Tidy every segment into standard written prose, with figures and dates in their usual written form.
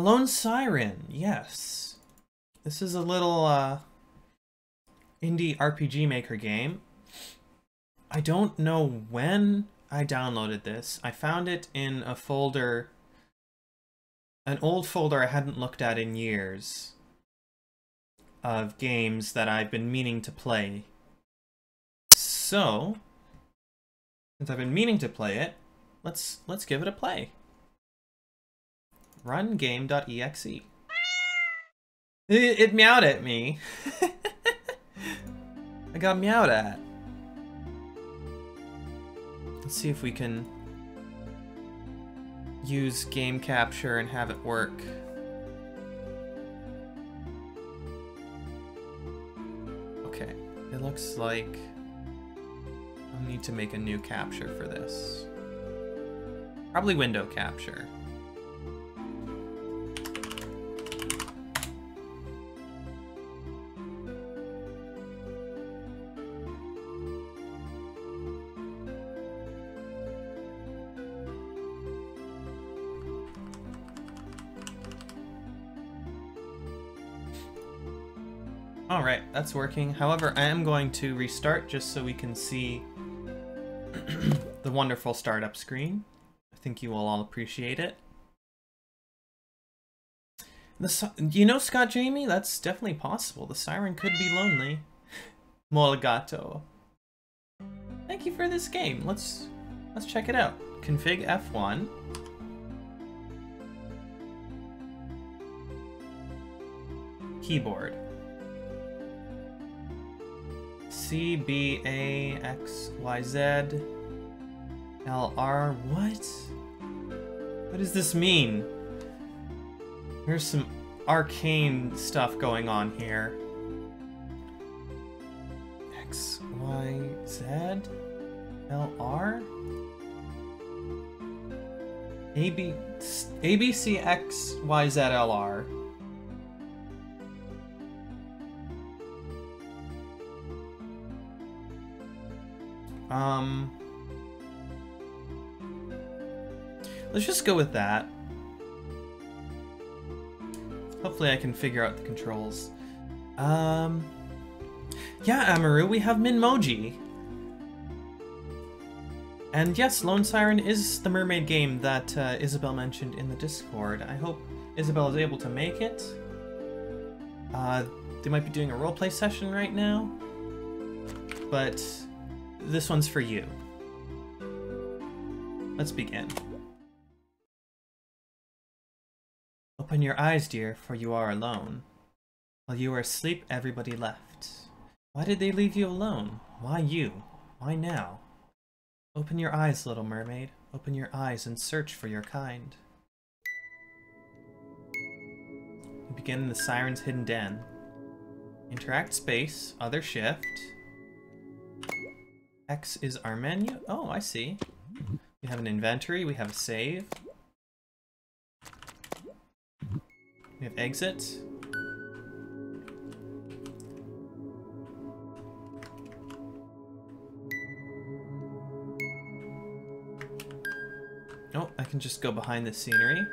Lone Siren, yes. This is a little indie RPG Maker game. I don't know when I downloaded this. I found it in a folder, an old folder I hadn't looked at in years, of games that I've been meaning to play. So, since I've been meaning to play it, let's give it a play. Run game.exe. It meowed at me. I got meowed at. Let's see if we can use game capture and have it work. Okay, it looks like I'll need to make a new capture for this. Probably window capture. Alright, that's working. However, I am going to restart just so we can see the wonderful startup screen. I think you will all appreciate it. You know, Scott Jamie, that's definitely possible. The siren could be lonely. Moligato. Thank you for this game. Let's check it out. Config F1. Keyboard. C, B, A, X, Y, Z, L, R, what? What does this mean? There's some arcane stuff going on here. X, Y, Z, L, R? A, B, C, X, Y, Z, L, R. Let's just go with that. Hopefully I can figure out the controls. Yeah, Amaru, we have Minmoji. And yes, Lone Siren is the mermaid game that Isabel mentioned in the Discord. I hope Isabel is able to make it. They might be doing a roleplay session right now, but this one's for you. Let's begin. Open your eyes, dear, for you are alone. While you were asleep, everybody left. Why did they leave you alone? Why you? Why now? Open your eyes, little mermaid. Open your eyes and search for your kind. We begin in the Siren's hidden den. Interact space, other shift. X is our menu. Oh, I see. We have an inventory, we have a save. We have exit. Oh, I can just go behind the scenery.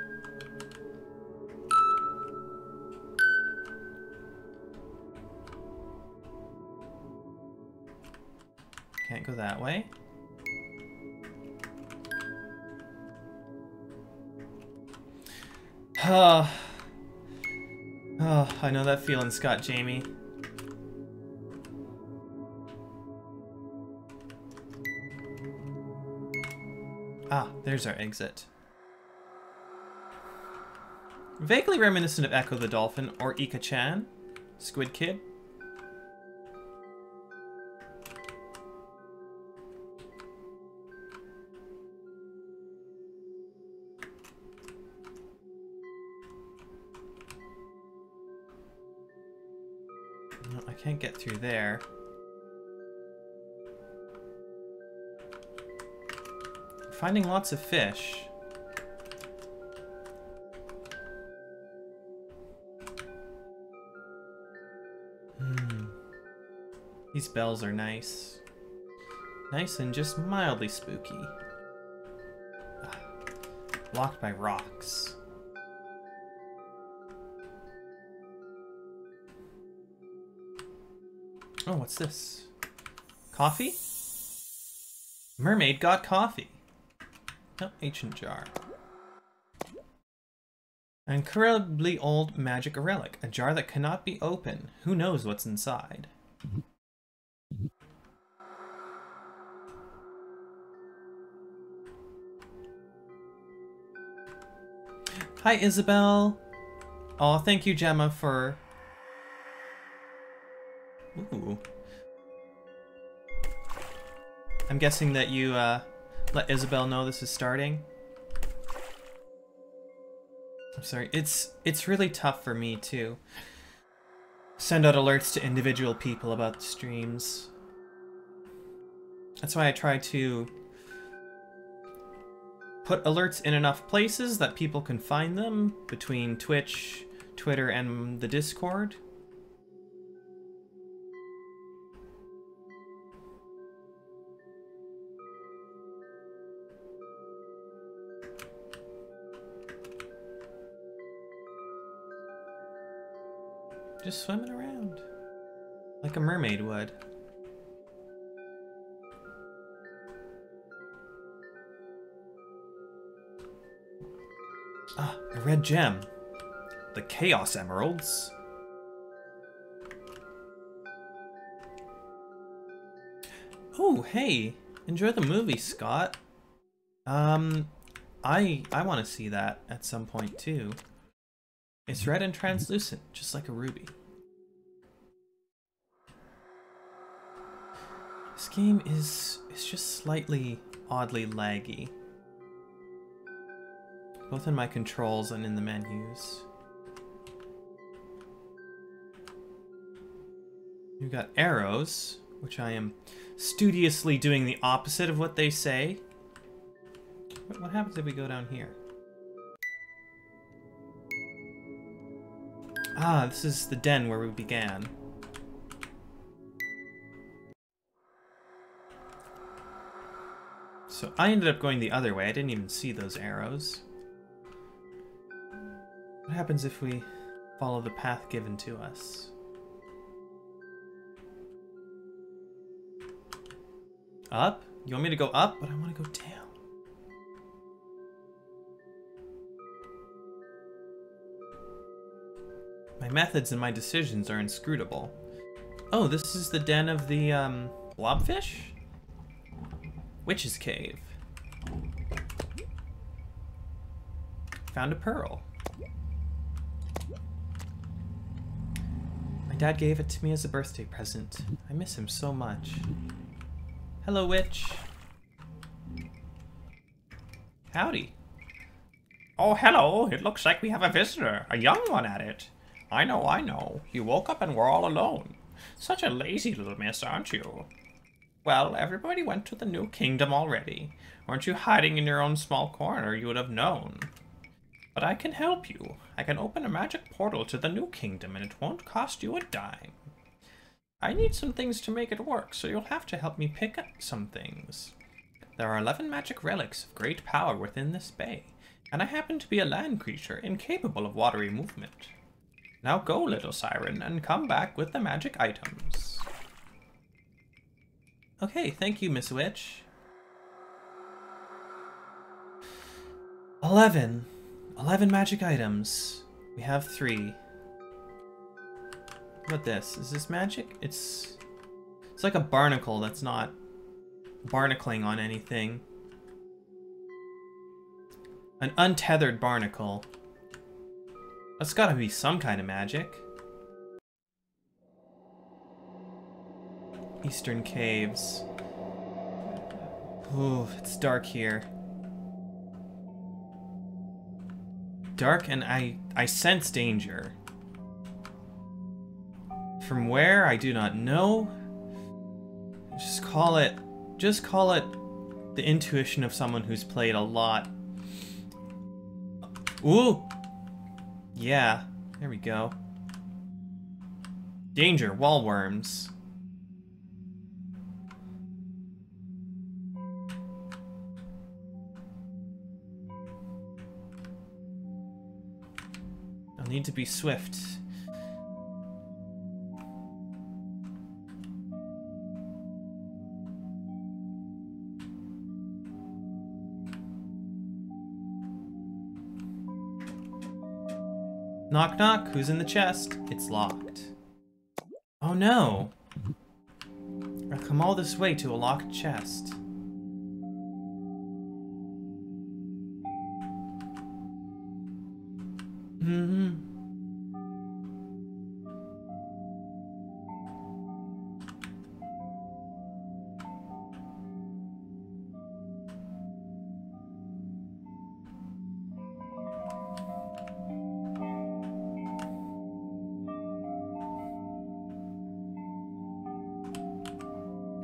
Can't go that way. Oh, I know that feeling, Scott Jamie. Ah, there's our exit. Vaguely reminiscent of Echo the Dolphin or Ika-chan, Squid Kid. No, I can't get through there. Finding lots of fish. These bells are nice. Nice and just mildly spooky. Blocked by rocks. Oh, what's this? Coffee? Mermaid got coffee. Oh, ancient jar. An incredibly old magic relic. A jar that cannot be opened. Who knows what's inside? Hi, Isabel. Oh, thank you, Gemma, for... Ooh. I'm guessing that you let Isabel know this is starting. I'm sorry. It's really tough for me to send out alerts to individual people about the streams. That's why I try to put alerts in enough places that people can find them between Twitch, Twitter, and the Discord. Just swimming around like a mermaid would. Ah, a red gem. The Chaos Emeralds. Oh, hey. Enjoy the movie, Scott. I want to see that at some point too. It's red and translucent, just like a ruby. This game is just slightly oddly laggy. Both in my controls and in the menus. You've got arrows, which I am studiously doing the opposite of what they say. What happens if we go down here? Ah, this is the den where we began. So I ended up going the other way. I didn't even see those arrows. What happens if we follow the path given to us? Up? You want me to go up? But I want to go down. My methods and my decisions are inscrutable. Oh, this is the den of the, blobfish? Witch's Cave. Found a pearl. My dad gave it to me as a birthday present. I miss him so much. Hello, witch. Howdy. Oh, hello. It looks like we have a visitor. A young one at it. I know. You woke up and we're all alone. Such a lazy little miss, aren't you? Well, everybody went to the new kingdom already. Weren't you hiding in your own small corner? You would have known. But I can help you. I can open a magic portal to the new kingdom and it won't cost you a dime. I need some things to make it work, so you'll have to help me pick up some things. There are 11 magic relics of great power within this bay, and I happen to be a land creature incapable of watery movement. Now go, little Siren, and come back with the magic items. Okay, thank you, Miss Witch. 11 magic items. We have 3. What about this? Is this magic? It's like a barnacle that's not barnacling on anything. An untethered barnacle. That's gotta be some kind of magic. Eastern Caves. Ooh, it's dark here. Dark, and I sense danger. From where, I do not know. Just call it the intuition of someone who's played a lot. Ooh! Yeah, there we go. Danger, wall worms. I'll need to be swift. Knock knock, who's in the chest? It's locked. Oh no! I've come all this way to a locked chest.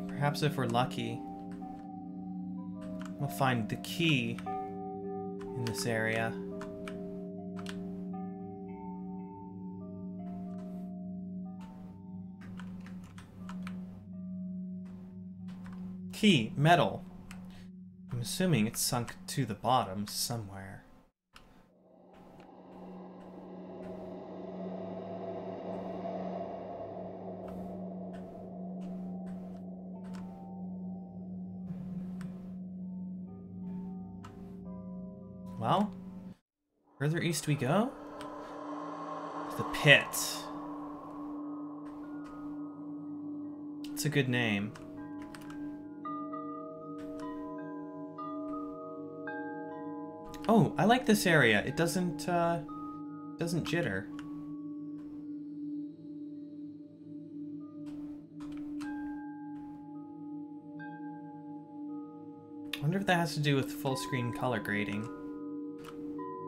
Perhaps if we're lucky, we'll find the key in this area. Key, metal. I'm assuming it's sunk to the bottom somewhere. Well, further east we go. The pit. It's a good name. Oh, I like this area. It doesn't jitter. I wonder if that has to do with full screen color grading.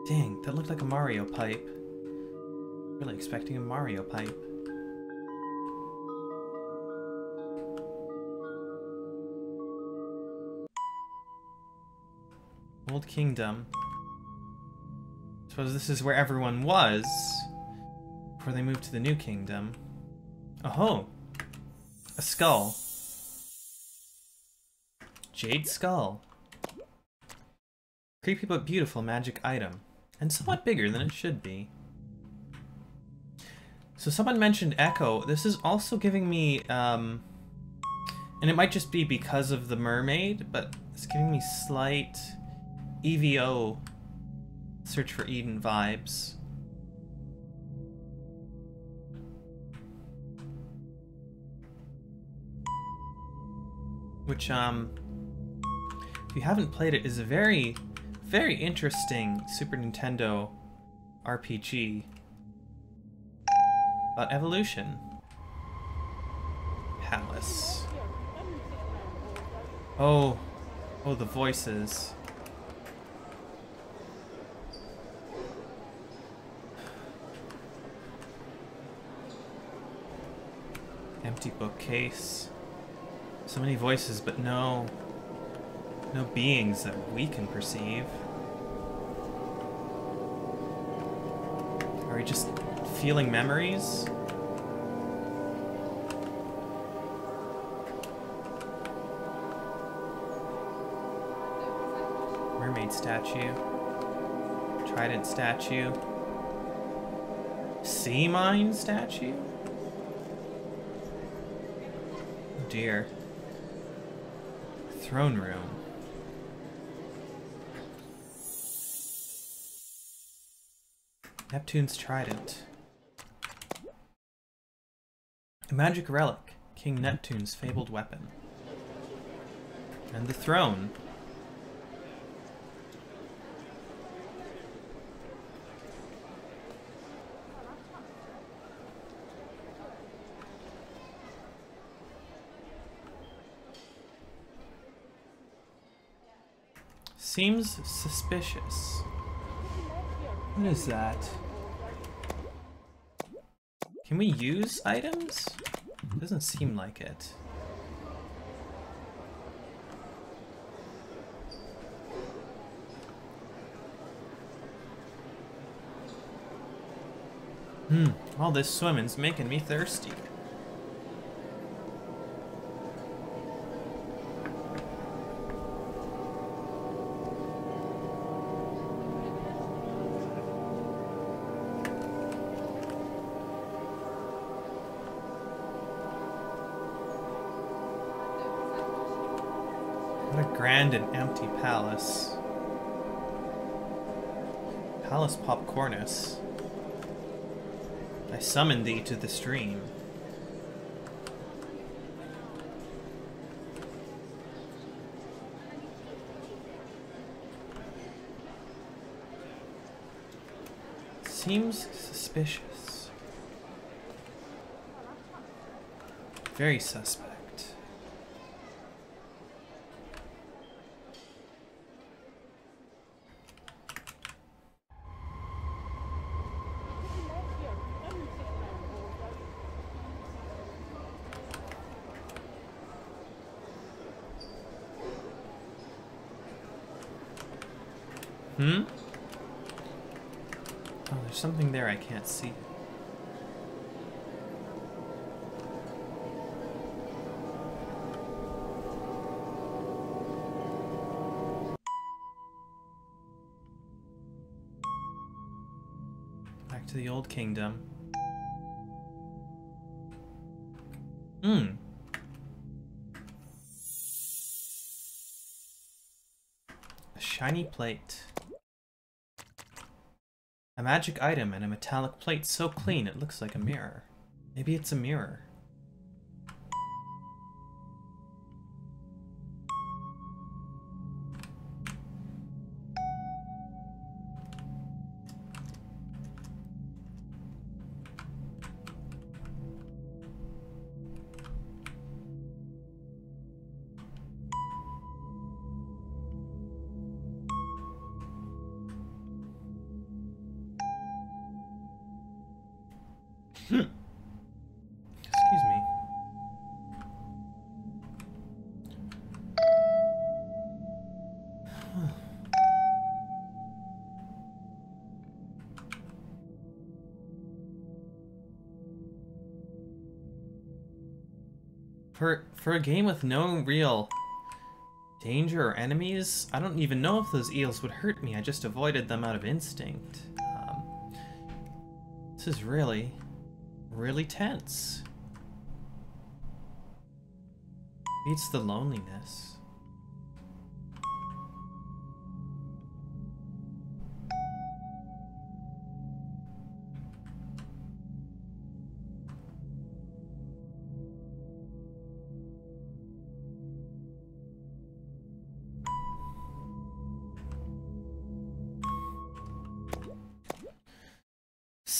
Dang, that looked like a Mario pipe. Really expecting a Mario pipe. Old Kingdom. Suppose this is where everyone was before they moved to the New Kingdom. Oh, a skull. Jade skull. Creepy but beautiful magic item. And somewhat bigger than it should be. So someone mentioned echo. This is also giving me, and it might just be because of the mermaid, but it's giving me slight EVO, Search for Eden vibes. Which, if you haven't played it, is a very, very interesting Super Nintendo RPG about evolution. Palace. Oh, the voices. Empty bookcase. So many voices, but no beings that we can perceive. Are we just feeling memories? Mermaid statue. Trident statue. Sea mine statue? Oh dear. Throne room. Neptune's trident. A magic relic. King Neptune's fabled weapon. And the throne. Seems suspicious. What is that? Can we use items? Doesn't seem like it. All this swimming's making me thirsty. What a grand and empty palace. Palace Popcornus. I summon thee to the stream. Seems suspicious. Very suspect. Hmm? Oh, there's something there I can't see. Back to the old kingdom. Hmm. A shiny plate. A magic item and a metallic plate so clean it looks like a mirror. Maybe it's a mirror. Excuse me. For a game with no real danger or enemies, I don't even know if those eels would hurt me. I just avoided them out of instinct. This is really tense. Beats the loneliness.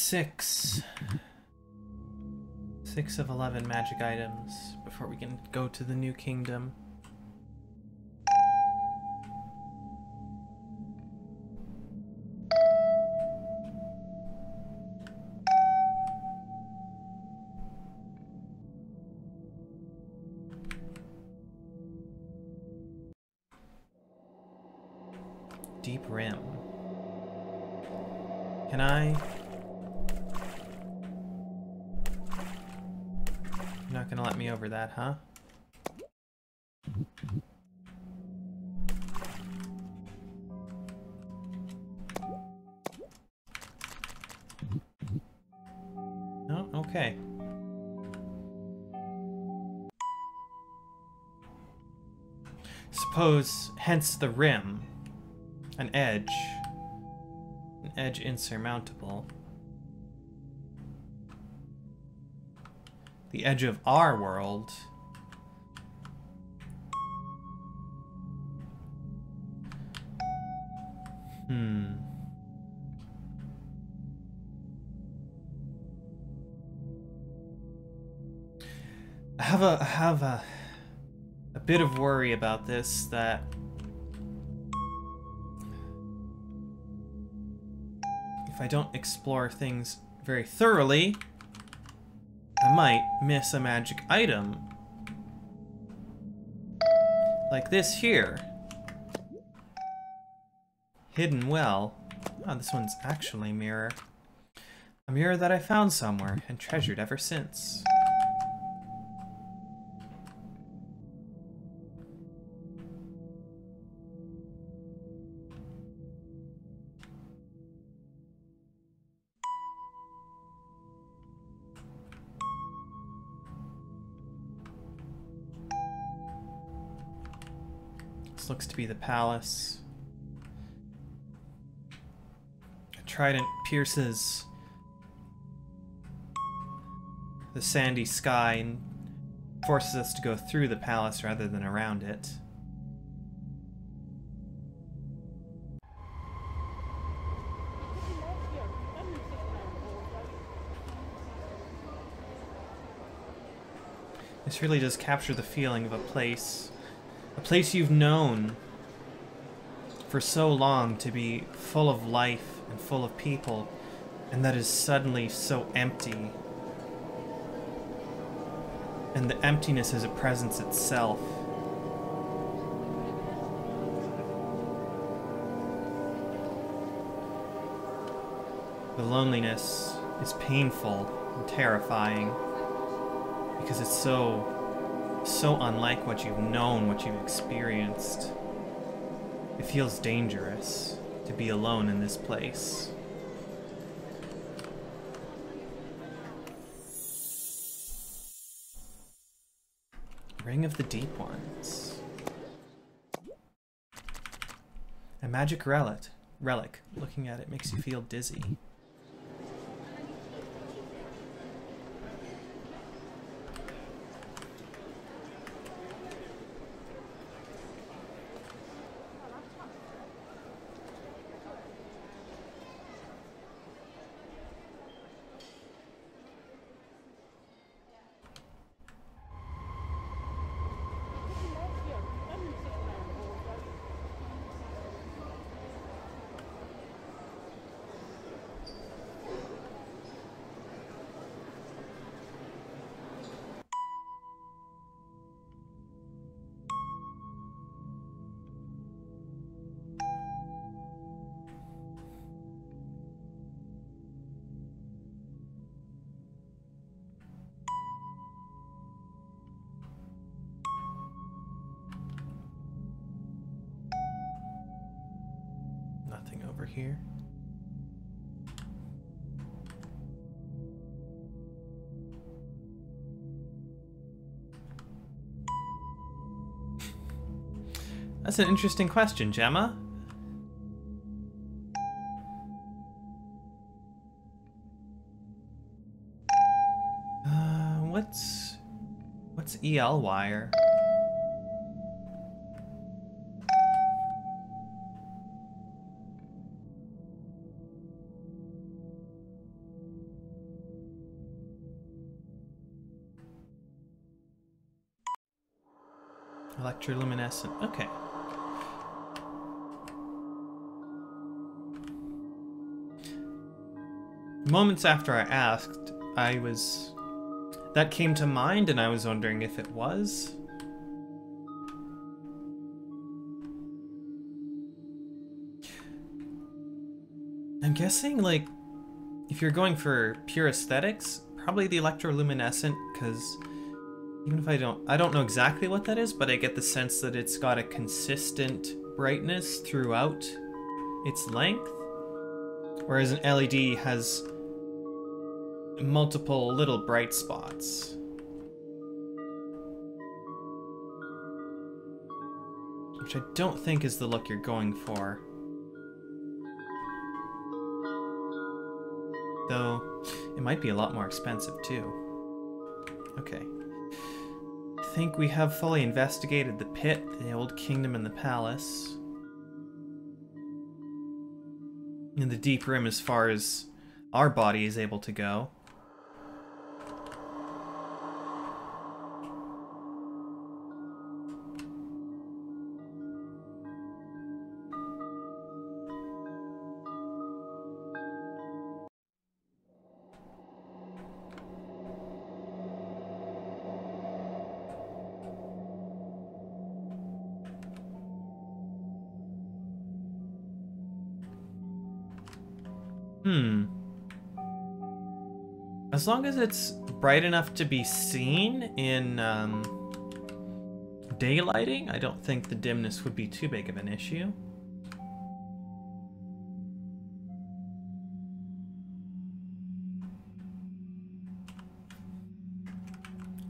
Six of 11 magic items before we can go to the new kingdom. Deep rim. Can I? You're not gonna let me over that, huh? No? Okay. Suppose, hence the rim. An edge. An edge insurmountable. The edge of our world. I have a bit of worry about this, that if I don't explore things very thoroughly, I might miss a magic item. Like this here. Hidden well. Oh, this one's actually a mirror. A mirror that I found somewhere and treasured ever since. This looks to be the palace. A trident pierces the sandy sky and forces us to go through the palace rather than around it. This really does capture the feeling of a place you've known for so long to be full of life and full of people, and that is suddenly so empty. And the emptiness is a presence itself. The loneliness is painful and terrifying because it's so unlike what you've known, what you've experienced. It feels dangerous to be alone in this place. Ring of the Deep Ones. A magic relic. Looking at it makes you feel dizzy. Nothing over here. That's an interesting question, Gemma. What's EL wire? Electroluminescent. Okay. Moments after I asked, that came to mind, and I was wondering if it was. I'm guessing, like, if you're going for pure aesthetics, probably the electroluminescent, because even if I don't know exactly what that is, but I get the sense that it's got a consistent brightness throughout its length, whereas an LED has multiple little bright spots. Which I don't think is the look you're going for. Though, it might be a lot more expensive too. Okay. I think we have fully investigated the pit, the old kingdom, and the palace. And the deep rim as far as our body is able to go. As long as it's bright enough to be seen in daylighting, I don't think the dimness would be too big of an issue.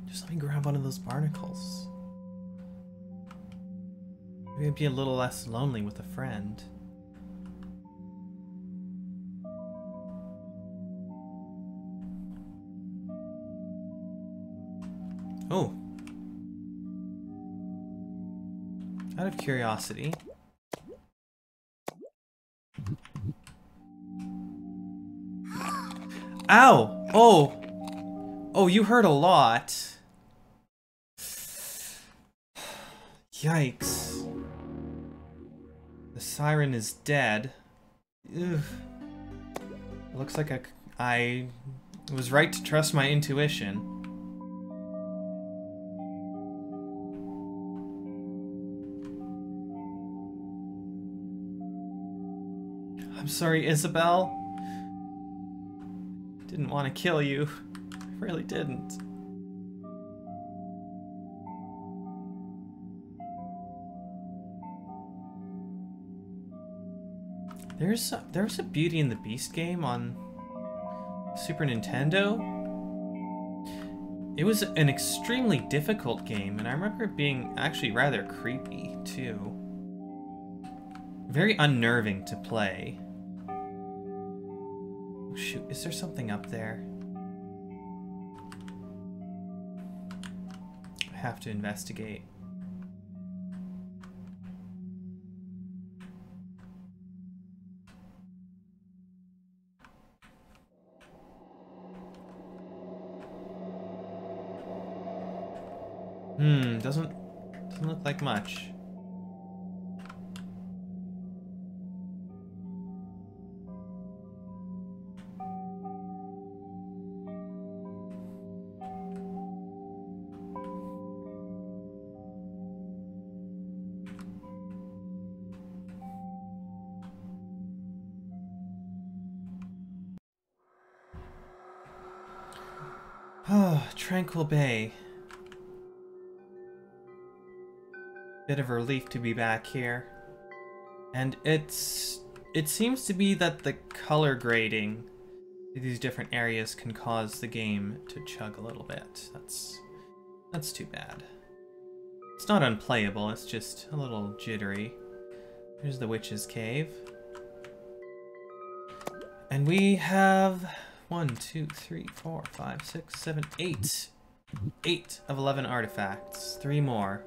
Just let me grab one of those barnacles. Maybe I'd be a little less lonely with a friend. Oh. Out of curiosity. Ow! Oh! Oh, you hurt a lot. Yikes. The Siren is dead. Ugh. It looks like I was right to trust my intuition. I'm sorry, Isabel. Didn't want to kill you. I really didn't. There's a Beauty and the Beast game on Super Nintendo. It was an extremely difficult game, and I remember it being actually rather creepy, too. Very unnerving to play. Oh, shoot, is there something up there? I have to investigate. Doesn't look like much. Oh, Tranquil Bay. Bit of a relief to be back here. And it seems to be that the color grading to these different areas can cause the game to chug a little bit. That's too bad. It's not unplayable, it's just a little jittery. Here's the Witch's Cave. And we have 1, 2, 3, 4, 5, 6, 7, 8. 8 of 11 artifacts. 3 more.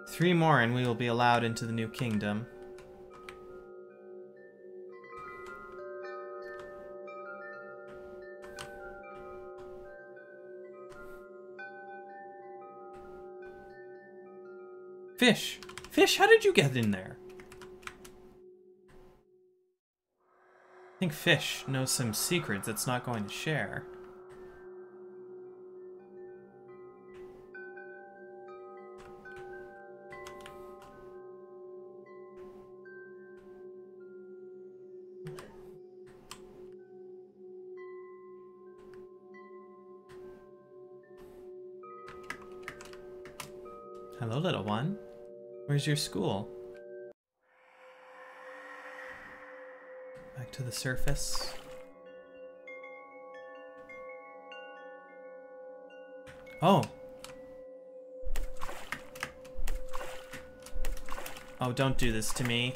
3 more and we will be allowed into the new kingdom. Fish! Fish, how did you get in there? I think Fish knows some secrets it's not going to share. Hello, little one. Where's your school? Back to the surface. Oh. Oh, don't do this to me.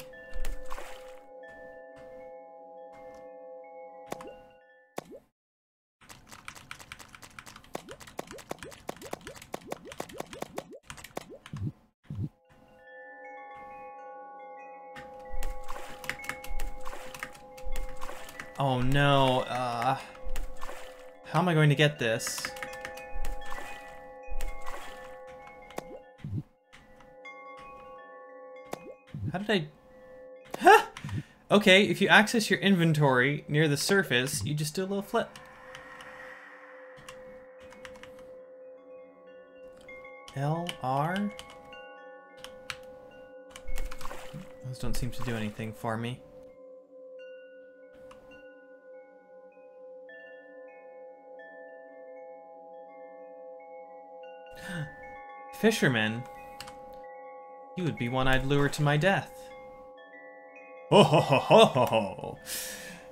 Oh no, how am I going to get this? How did I... Huh! Okay, if you access your inventory near the surface, you just do a little flip. L, R? Those don't seem to do anything for me. Fisherman? You would be one I'd lure to my death. Ho ho ho ho ho ho!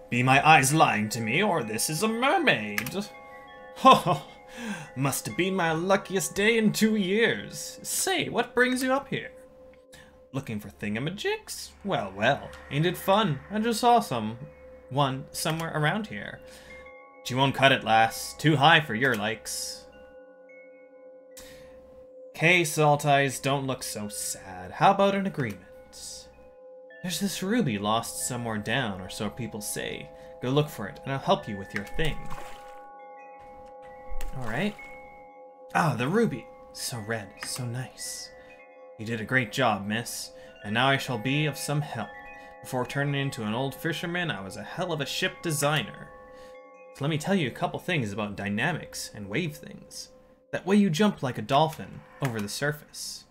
Be my eyes lying to me, or this is a mermaid! Ho ho! Must have been my luckiest day in 2 years. Say, what brings you up here? Looking for thingamajigs? Well, well, ain't it fun? I just saw one somewhere around here. But you won't cut it, lass. Too high for your likes. Okay, Salt Eyes, don't look so sad. How about an agreement? There's this ruby lost somewhere down, or so people say. Go look for it, and I'll help you with your thing. Alright. Ah, the ruby! So red, so nice. You did a great job, miss. And now I shall be of some help. Before turning into an old fisherman, I was a hell of a ship designer. So let me tell you a couple things about dynamics and wave things. That way you jump like a dolphin over the surface.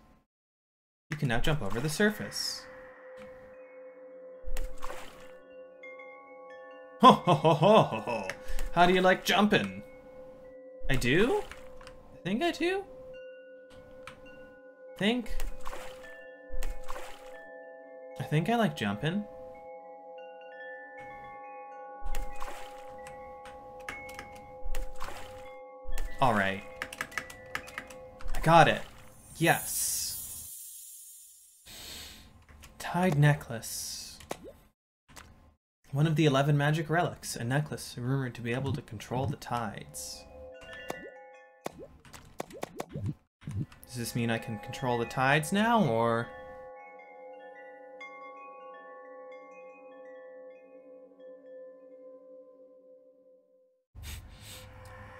You can now jump over the surface. Ho ho ho ho ho ho! How do you like jumping? I do? I think I do? I think I like jumping. Alright. I got it. Yes. Tide necklace. One of the 11 magic relics. A necklace rumored to be able to control the tides. Does this mean I can control the tides now, or...?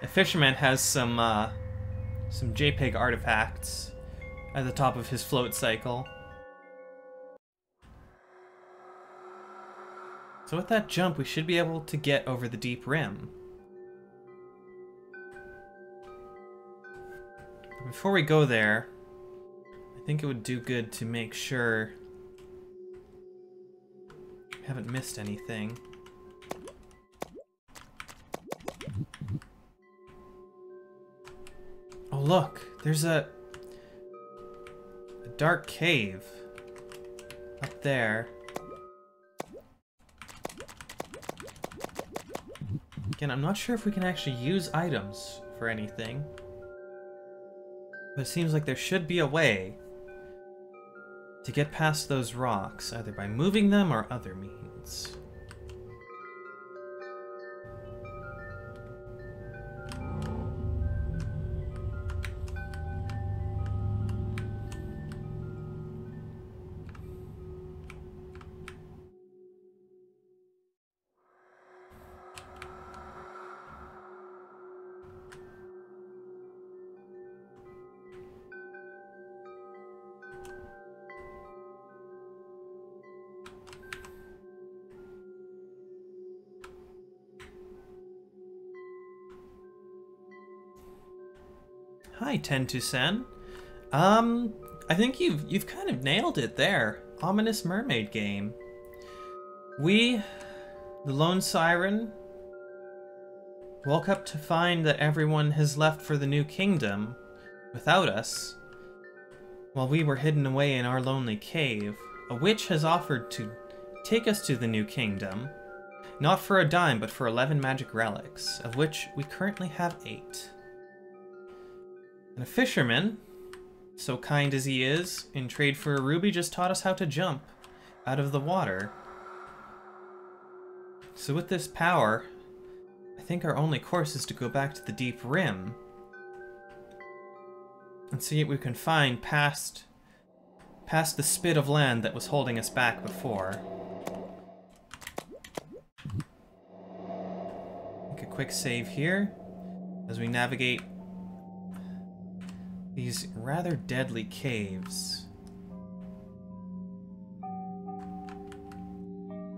A fisherman has some JPEG artifacts at the top of his float cycle. So with that jump, we should be able to get over the deep rim. But before we go there, I think it would do good to make sure we haven't missed anything. Oh look, there's a dark cave up there. Again, I'm not sure if we can actually use items for anything, but it seems like there should be a way to get past those rocks, either by moving them or other means. Hi, Ten2Sen. I think you've kind of nailed it there. Ominous mermaid game. We, the lone Siren, woke up to find that everyone has left for the new kingdom without us. While we were hidden away in our lonely cave, a witch has offered to take us to the new kingdom, not for a dime, but for 11 magic relics, of which we currently have 8. And a fisherman, so kind as he is, in trade for a ruby, just taught us how to jump out of the water. So with this power, I think our only course is to go back to the deep rim and see what we can find past the spit of land that was holding us back before. Make a quick save here as we navigate these rather deadly caves.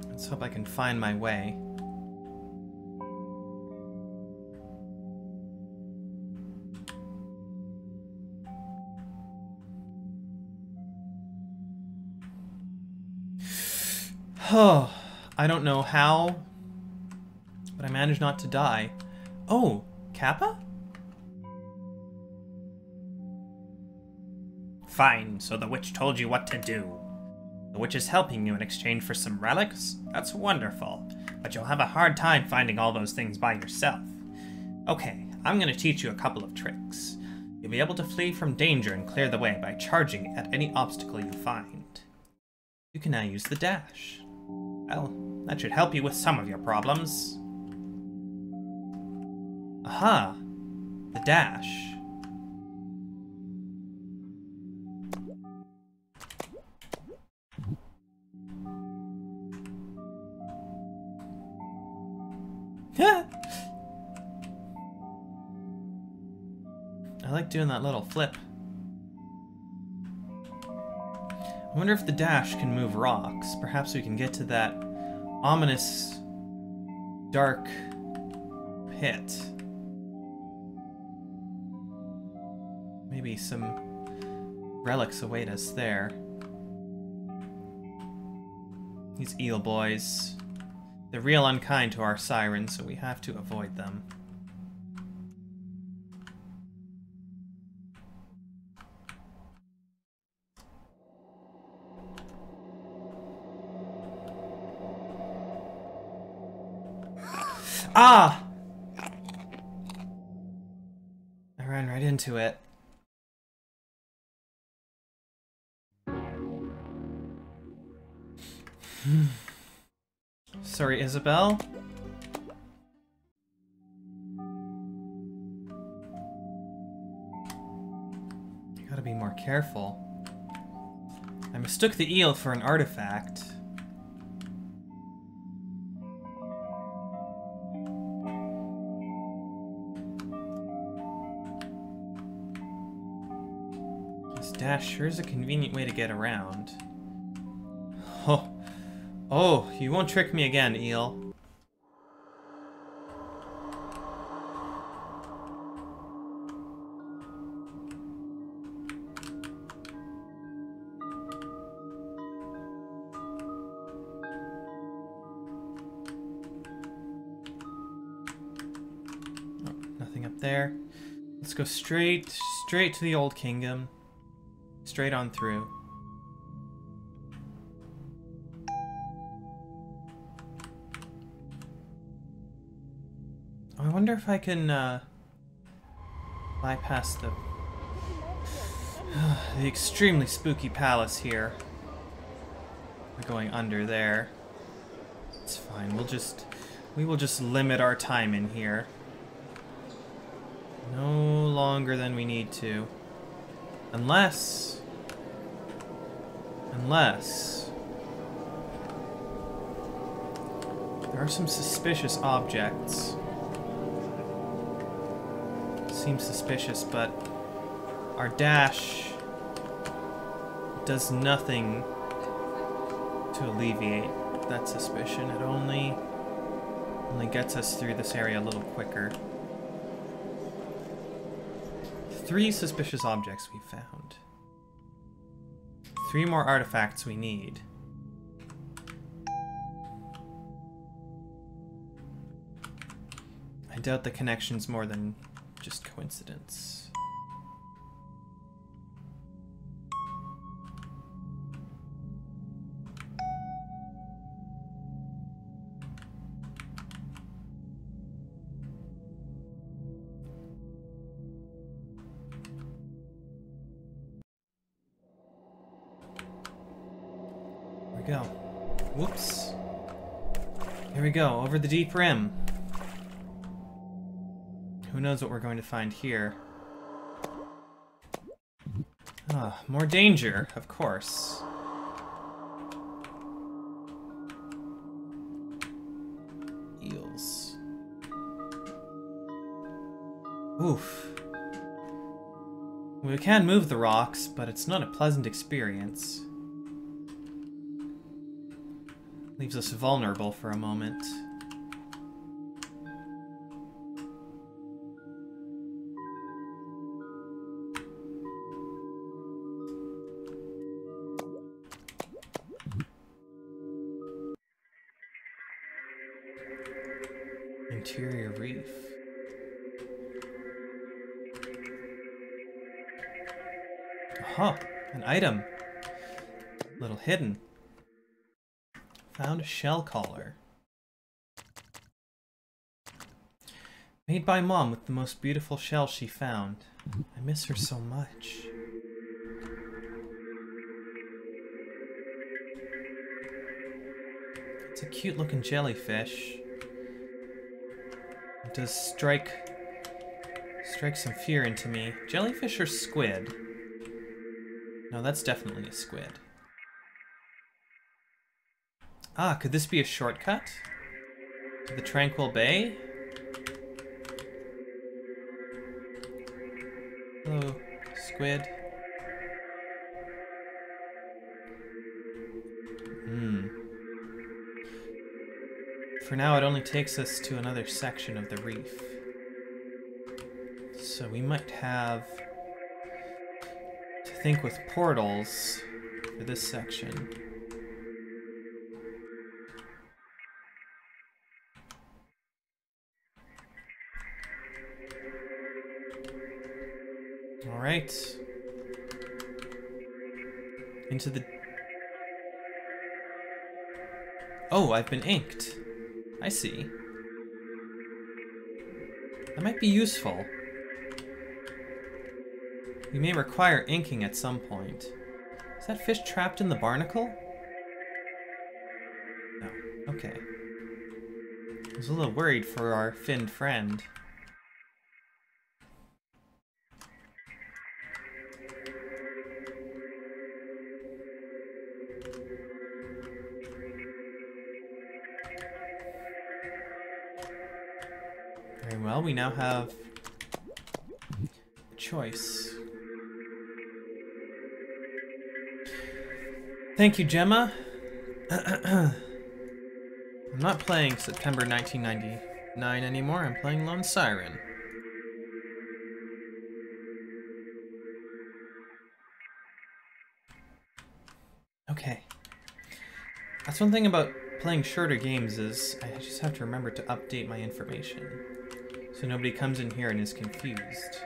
Let's hope I can find my way. Oh, I don't know how, but I managed not to die. Oh, Kappa? Fine, so the witch told you what to do. The witch is helping you in exchange for some relics? That's wonderful, but you'll have a hard time finding all those things by yourself. Okay, I'm gonna teach you a couple of tricks. You'll be able to flee from danger and clear the way by charging at any obstacle you find. You can now use the dash. Well, that should help you with some of your problems. Aha! The dash. I like doing that little flip. I wonder if the dash can move rocks. Perhaps we can get to that ominous, dark pit. Maybe some relics await us there. These eel boys. They're real unkind to our Siren, so we have to avoid them. Ah! I ran right into it. Sorry, Isabel? You gotta be more careful. I mistook the eel for an artifact. This dash sure is a convenient way to get around. Oh, you won't trick me again, eel. Oh, nothing up there. Let's go straight to the Old Kingdom. Straight on through. I wonder if I can bypass the extremely spooky palace here. We're going under there. It's fine. We will just limit our time in here. No longer than we need to. Unless there are some suspicious objects. Seems suspicious, but our dash does nothing to alleviate that suspicion. It only gets us through this area a little quicker. 3 suspicious objects we found. 3 more artifacts we need. I doubt the connection's more than just coincidence. Here we go. Whoops. Here we go, over the deep rim. Who knows what we're going to find here? Ah, more danger, of course. Eels. Oof. We can move the rocks, but it's not a pleasant experience. Leaves us vulnerable for a moment. Interior reef. Oh, an item. A little hidden. Found a shell collar. Made by Mom with the most beautiful shell she found. I miss her so much. It's a cute looking jellyfish. It does strike strike some fear into me. Jellyfish or squid? No, that's definitely a squid. Ah, could this be a shortcut to the Tranquil Bay? Hello, squid. For now, it only takes us to another section of the reef. So we might have to think with portals for this section. Alright. Into the... Oh, I've been inked. I see. That might be useful. We may require inking at some point. Is that fish trapped in the barnacle? No. Okay. I was a little worried for our finned friend. Very well, we now have a choice. Thank you, Gemma. I'm not playing September 1999 anymore, I'm playing Lone Siren. Okay. That's one thing about playing shorter games is I just have to remember to update my information. So nobody comes in here and is confused.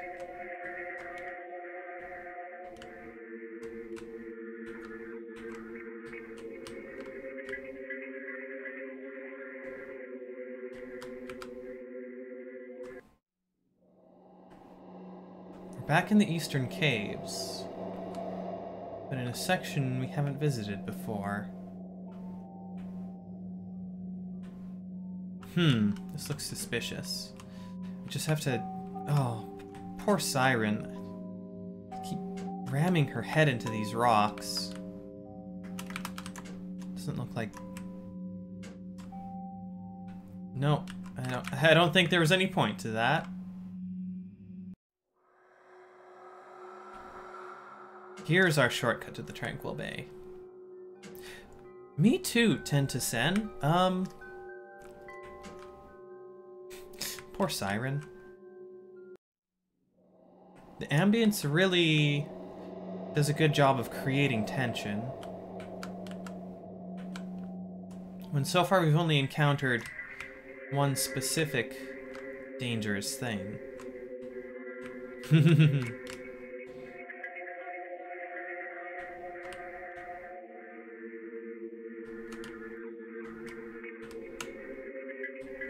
We're back in the Eastern Caves, but in a section we haven't visited before. This looks suspicious. We just have to... Oh, poor Siren. Keep ramming her head into these rocks. Doesn't look like... No, I don't think there was any point to that. Here's our shortcut to the Tranquil Bay. Me too, Ten to Sen. Poor Siren. The ambience really does a good job of creating tension. When so far we've only encountered one specific dangerous thing.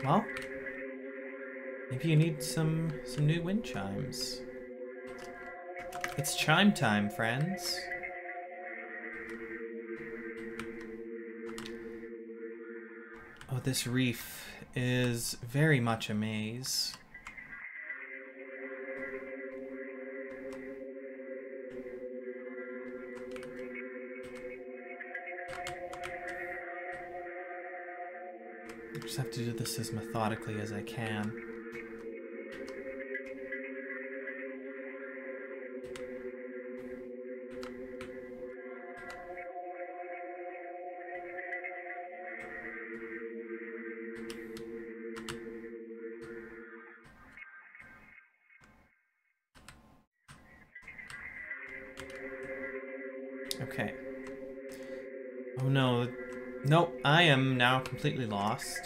Well, maybe you need some new wind chimes. It's chime time, friends. Oh, this reef is very much a maze. I just have to do this as methodically as I can. Okay. Oh no. Nope, I am now completely lost.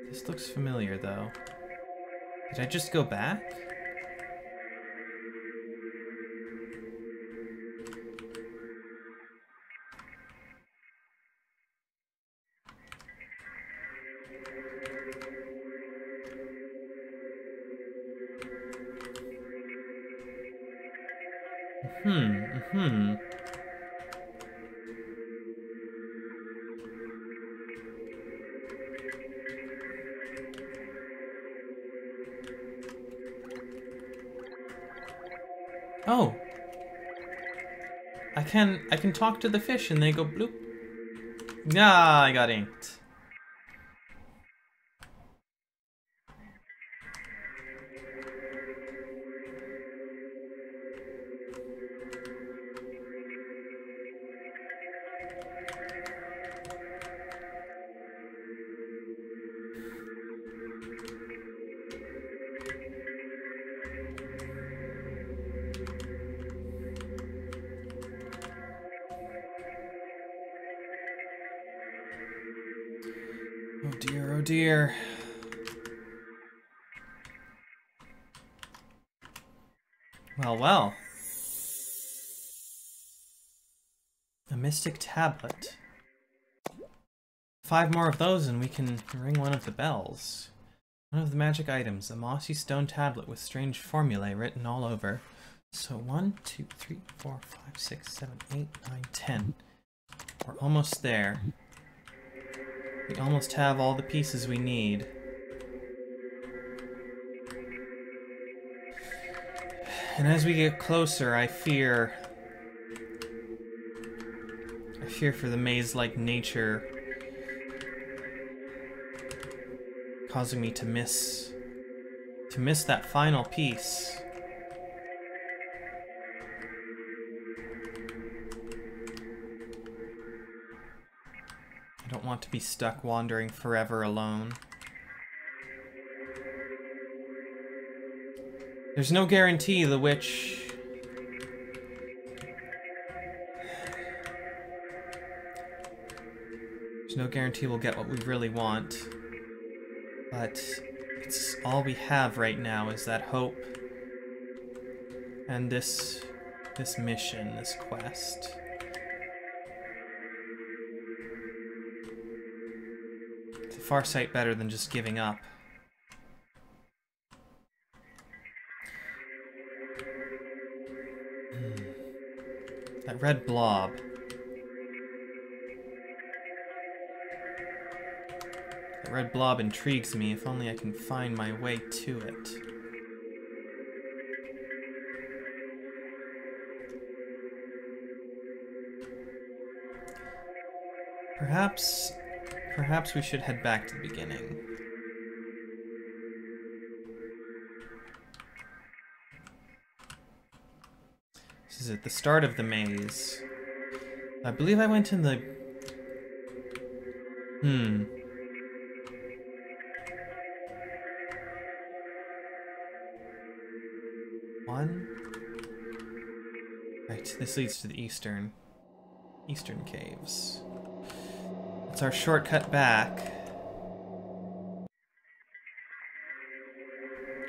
This looks familiar though. Did I just go back? Oh. I can talk to the fish and they go bloop. Ah, I got inked. Oh dear, oh dear. Well, well. A mystic tablet. 5 more of those and we can ring one of the bells. One of the magic items, a mossy stone tablet with strange formulae written all over. So 1, 2, 3, 4, 5, 6, 7, 8, 9, 10. We're almost there. We almost have all the pieces we need. And as we get closer, I fear for the maze-like nature causing me to miss that final piece. I don't want to be stuck wandering forever alone. There's no guarantee the witch... There's no guarantee we'll get what we really want. But it's all we have right now is that hope. And this mission, this quest. It's a far sight better than just giving up. That red blob. That red blob intrigues me, if only I can find my way to it. Perhaps we should head back to the beginning. This is at the start of the maze. I believe I went in the... One? Right, this leads to the eastern caves. It's our shortcut back.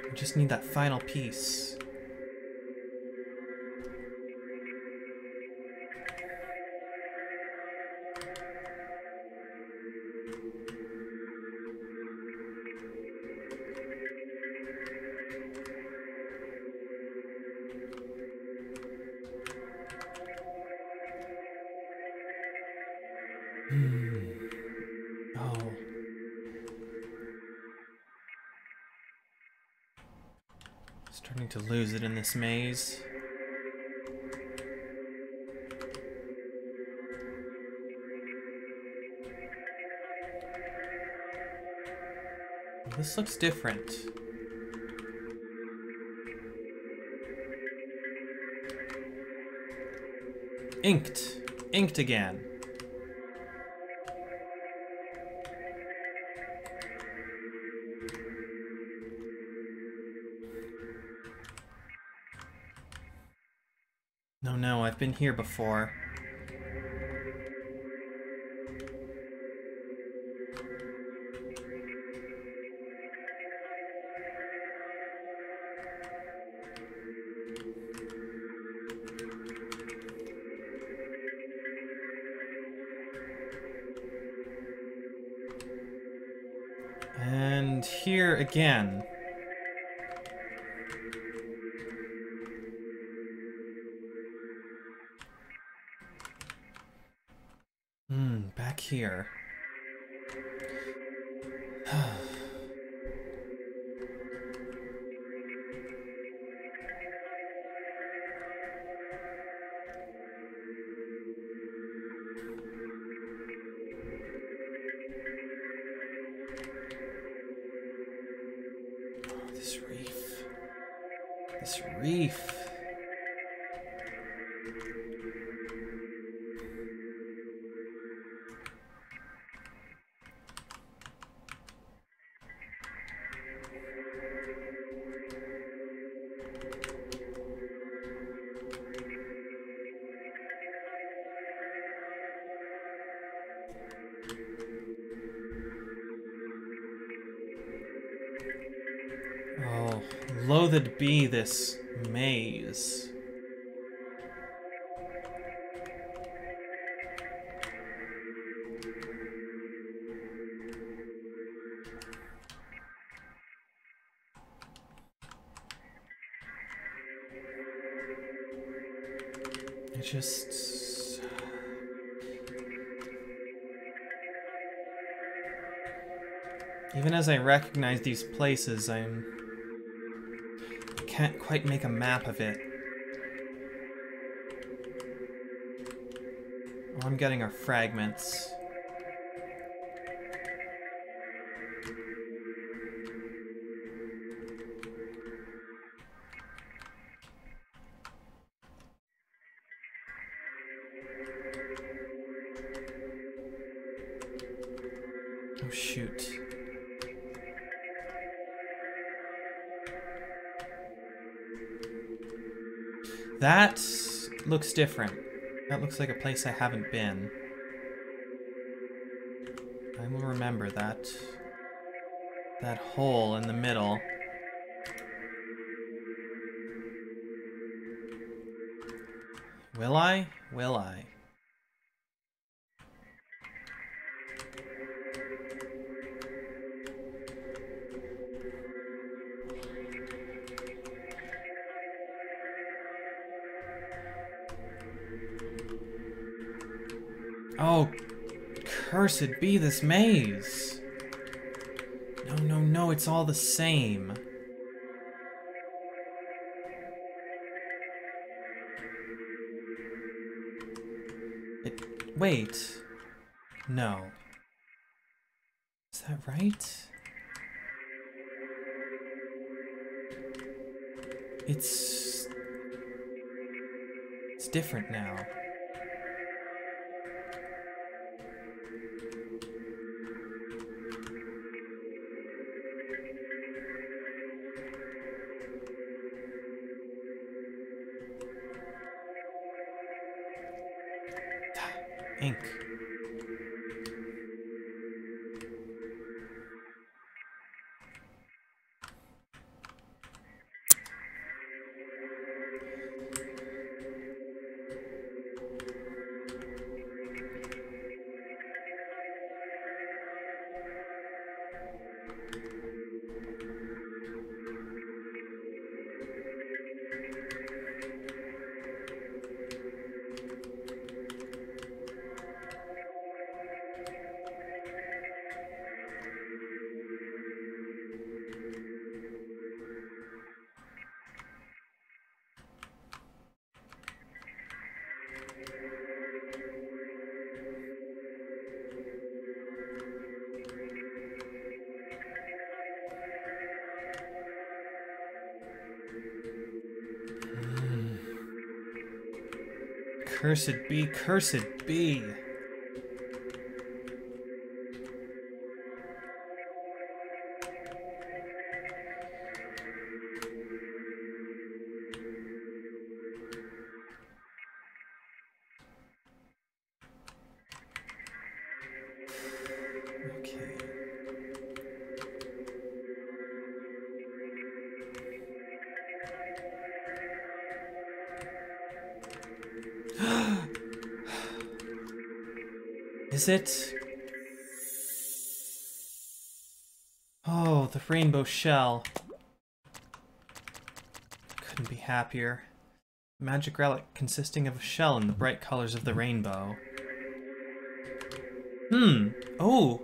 We just need that final piece. Oh. Starting to lose it in this maze. This looks different. Inked. Inked again. No, I've been here before. And here again. here? Oh, this reef. This reef. Oh, loathed be this maze. It just... Even as I recognize these places, I can't quite make a map of it. All I'm getting are fragments. Oh shoot. That looks different. That looks like a place I haven't been. I will remember that. That hole in the middle. Will I? Will I? Oh, cursed be this maze. No, no, no, it's all the same. Wait. No. Is that right? It's different now. Ink. Cursed be, cursed be. Okay. Is it? Oh, the rainbow shell. Couldn't be happier. Magic relic consisting of a shell in the bright colors of the rainbow. Oh,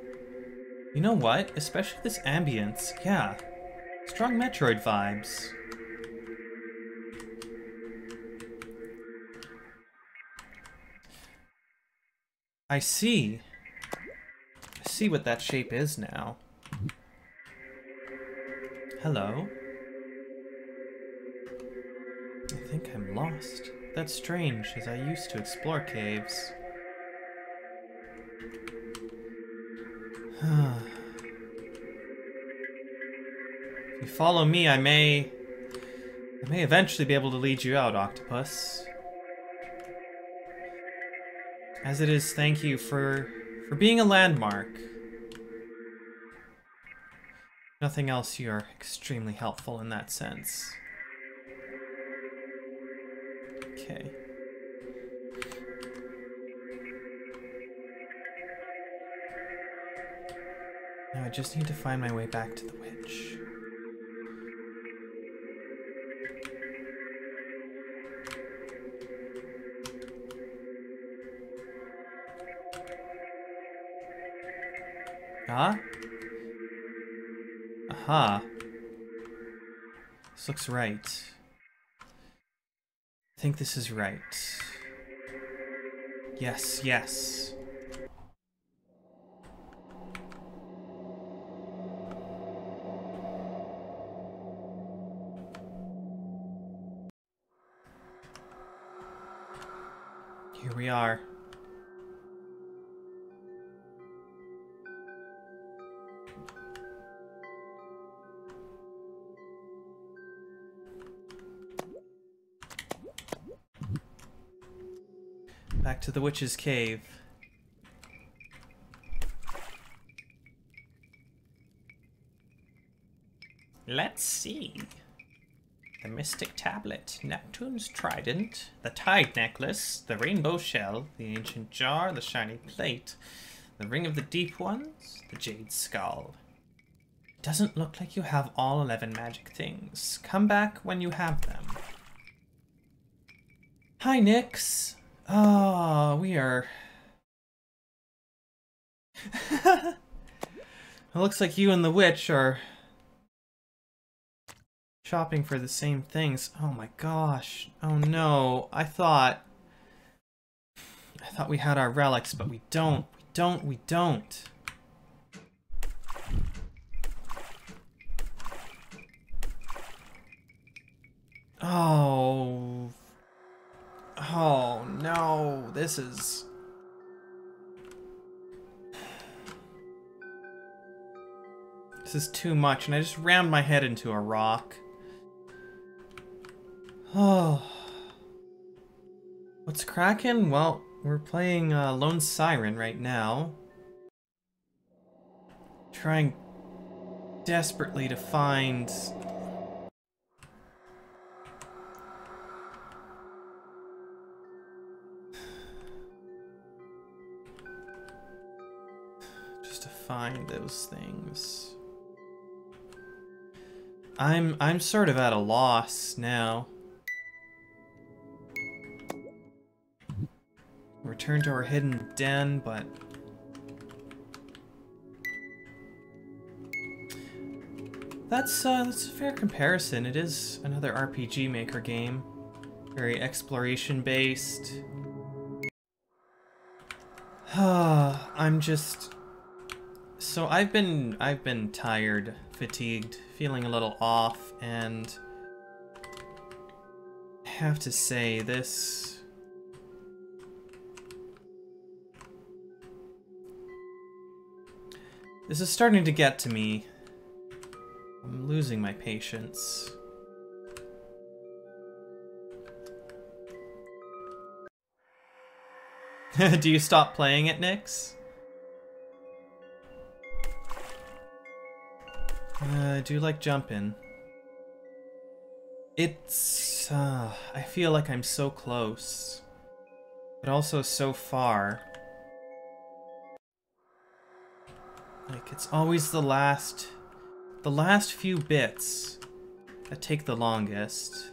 you know what? Especially this ambience. Yeah. Strong Metroid vibes. I see. I see what that shape is now. Hello. I think I'm lost. That's strange, as I used to explore caves. If you follow me, I may eventually be able to lead you out, Octopus. As it is, thank you for being a landmark. Nothing else, you are extremely helpful in that sense. Okay. Now I just need to find my way back to the witch. Ah? Aha. This looks right. I think this is right. Yes, yes. Here we are. Back to the witch's cave. Let's see. The Mystic Tablet, Neptune's Trident, the Tide Necklace, the Rainbow Shell, the Ancient Jar, the Shiny Plate, the Ring of the Deep Ones, the Jade Skull. It doesn't look like you have all 11 magic things. Come back when you have them. Hi, Nyx. Oh, we are... It looks like you and the witch are shopping for the same things. Oh my gosh. Oh no. I thought we had our relics, but we don't. We don't. Oh. Oh no. This is... This is too much, and I just rammed my head into a rock. Oh. What's cracking? Well, we're playing Lone Siren right now. Trying desperately to find... just to find those things. I'm sort of at a loss now. Return to our hidden den, but... That's a fair comparison. It is another RPG Maker game. Very exploration-based. I'm just... So I've been tired, fatigued, feeling a little off, and I have to say this is starting to get to me. I'm losing my patience. Do you stop playing it, Nyx? Do you like jumping? It's... I feel like I'm so close, but also so far. Like, it's always the last few bits that take the longest.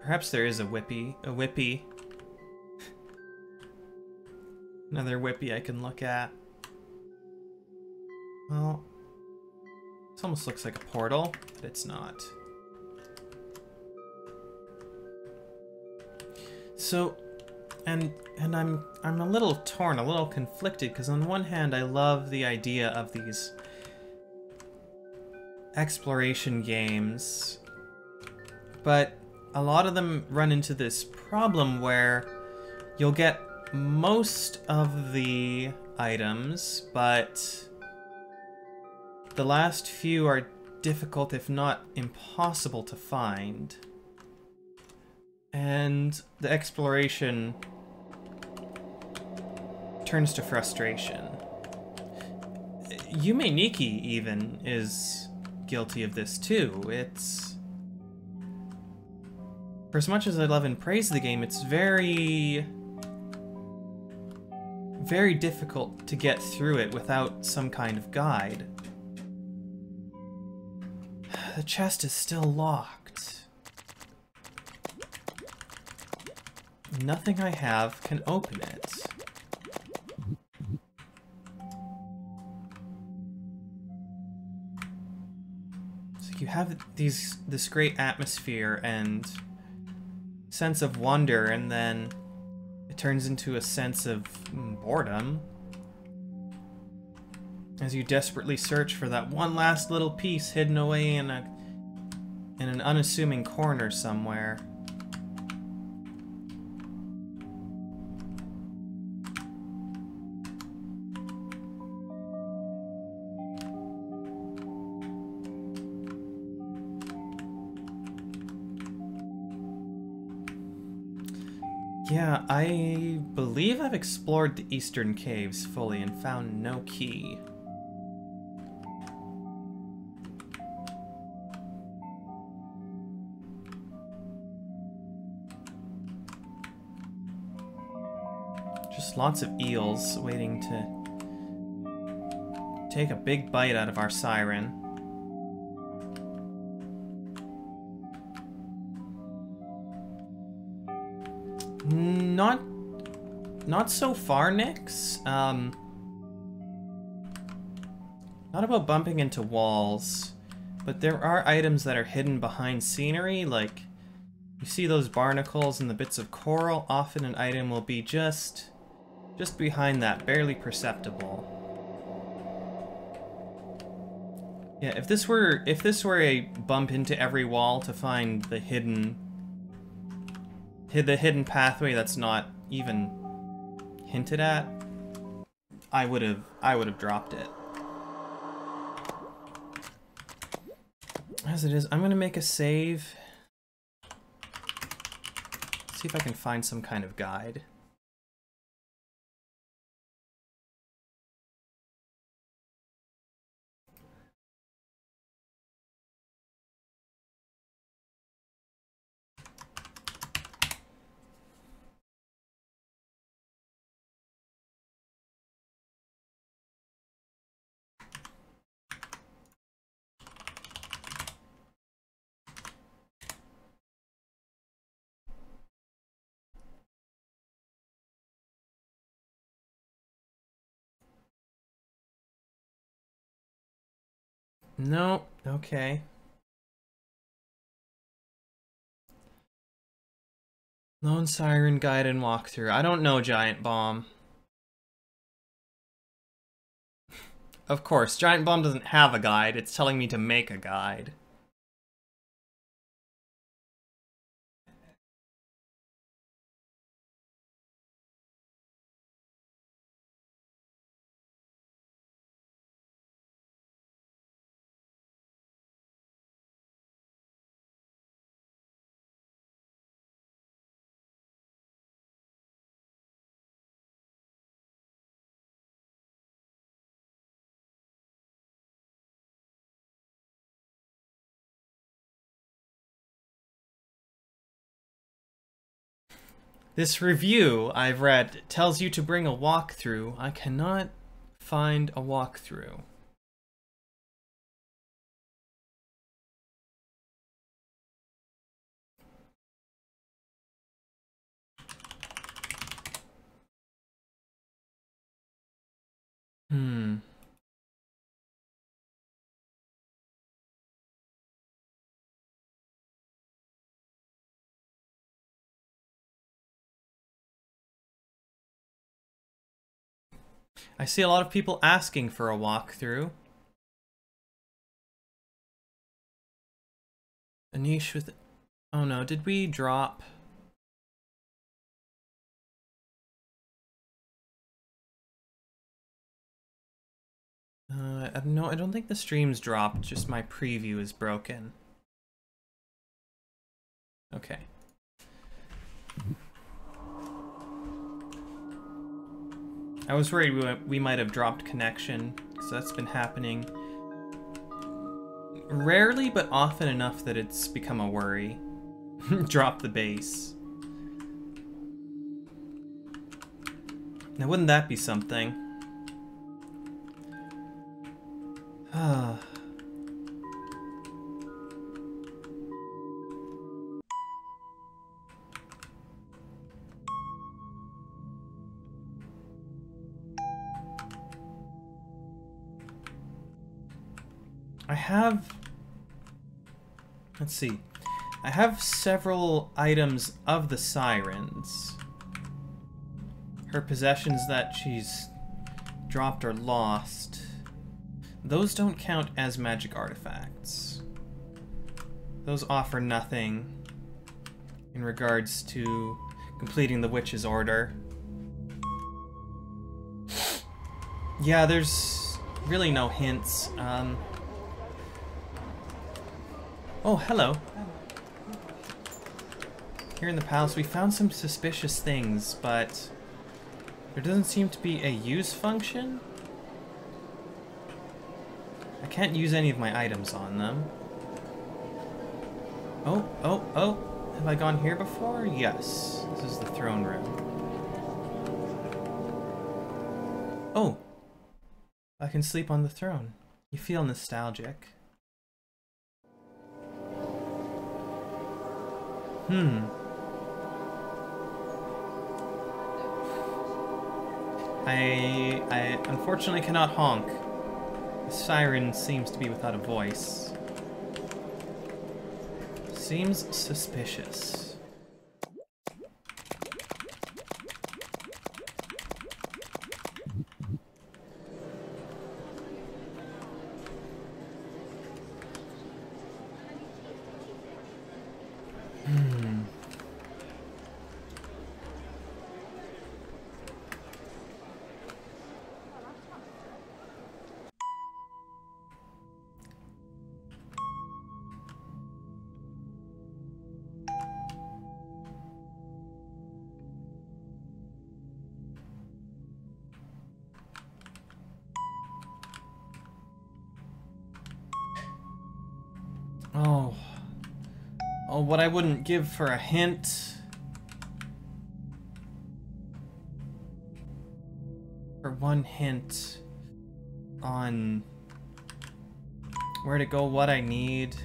Perhaps there is a whippy. Another whippy I can look at. Well, this almost looks like a portal, but it's not. So, and I'm a little torn, a little conflicted, because on one hand I love the idea of these exploration games, but a lot of them run into this problem where you'll get most of the items, but the last few are difficult, if not impossible, to find. And the exploration turns to frustration. Yume Nikki even is guilty of this too. It's... For as much as I love and praise the game, it's very difficult to get through it without some kind of guide. The chest is still locked. Nothing I have can open it. So you have this great atmosphere and sense of wonder, and then it turns into a sense of boredom as you desperately search for that one last little piece hidden away in an unassuming corner somewhere. Yeah, I believe I've explored the eastern caves fully and found no key. Just lots of eels waiting to take a big bite out of our Siren. Not so far, Nyx. Not about bumping into walls, but there are items that are hidden behind scenery, like you see those barnacles and the bits of coral. Often an item will be just behind that, barely perceptible. Yeah, if this were a bump into every wall to find the hidden pathway that's not even hinted at, I would have dropped it. As it is, I'm gonna make a save. See if I can find some kind of guide. No, okay. Lone Siren guide and walkthrough. I don't know, Giant Bomb. Of course, Giant Bomb doesn't have a guide. It's telling me to make a guide. This review I've read tells you to bring a walkthrough. I cannot find a walkthrough. I see a lot of people asking for a walkthrough. A niche with... Oh no, did we drop... no, I don't think the stream's dropped, just my preview is broken. Okay. I was worried we might have dropped connection, because that's been happening rarely, but often enough that it's become a worry. Drop the base. Now, wouldn't that be something? Ah. I have... Let's see. I have several items of the Sirens. Her possessions that she's dropped or lost. Those don't count as magic artifacts. Those offer nothing in regards to completing the witch's order. Yeah, there's really no hints. Oh, hello. Here in the palace, we found some suspicious things, but there doesn't seem to be a use function. I can't use any of my items on them. Oh. Have I gone here before? Yes. This is the throne room. Oh. I can sleep on the throne. You feel nostalgic. I unfortunately cannot honk. The siren seems to be without a voice. Seems suspicious. Oh, what I wouldn't give for a hint. For one hint on where to go, what I need.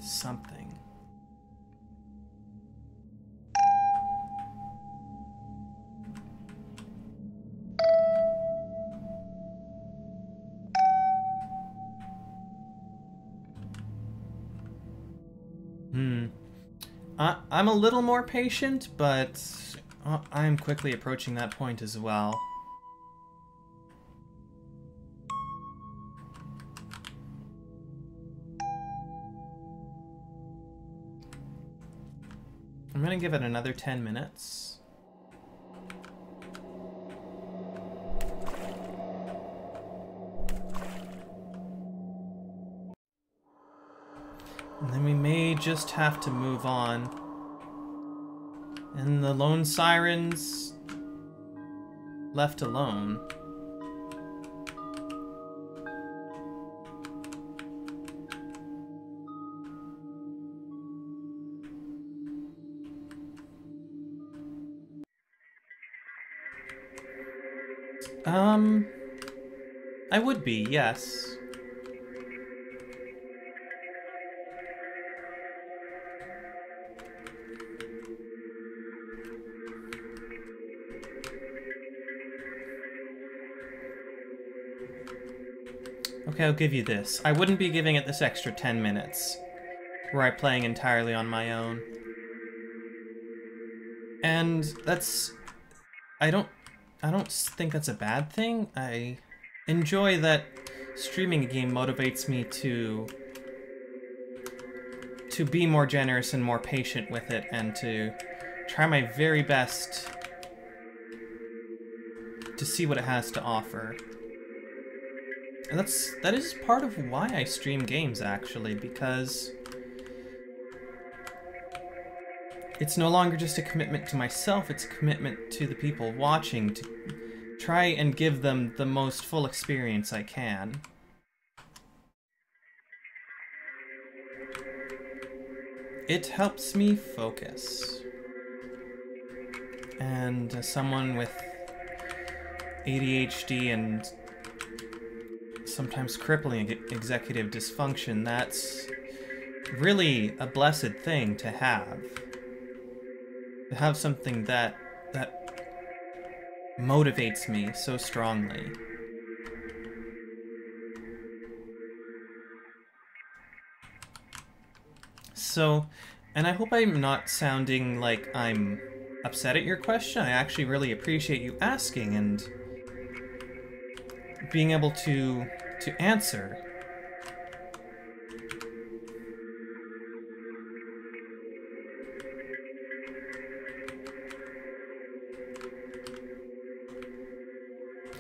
Something. I'm a little more patient, but I'm quickly approaching that point as well. I'm gonna give it another 10 minutes. And then we may just have to move on. And the lone sirens left alone. I would be, yes. Okay, I'll give you this. I wouldn't be giving it this extra 10 minutes, were I playing entirely on my own. And that's... I don't think that's a bad thing. I enjoy that streaming a game motivates me to be more generous and more patient with it, and to try my very best to see what it has to offer. And that is part of why I stream games, actually, because it's no longer just a commitment to myself, it's a commitment to the people watching, to try and give them the most full experience I can. It helps me focus. And as someone with ADHD and sometimes crippling executive dysfunction, that's really a blessed thing to have. To have something that motivates me so strongly. So, and I hope I'm not sounding like I'm upset at your question. I actually really appreciate you asking and being able to answer.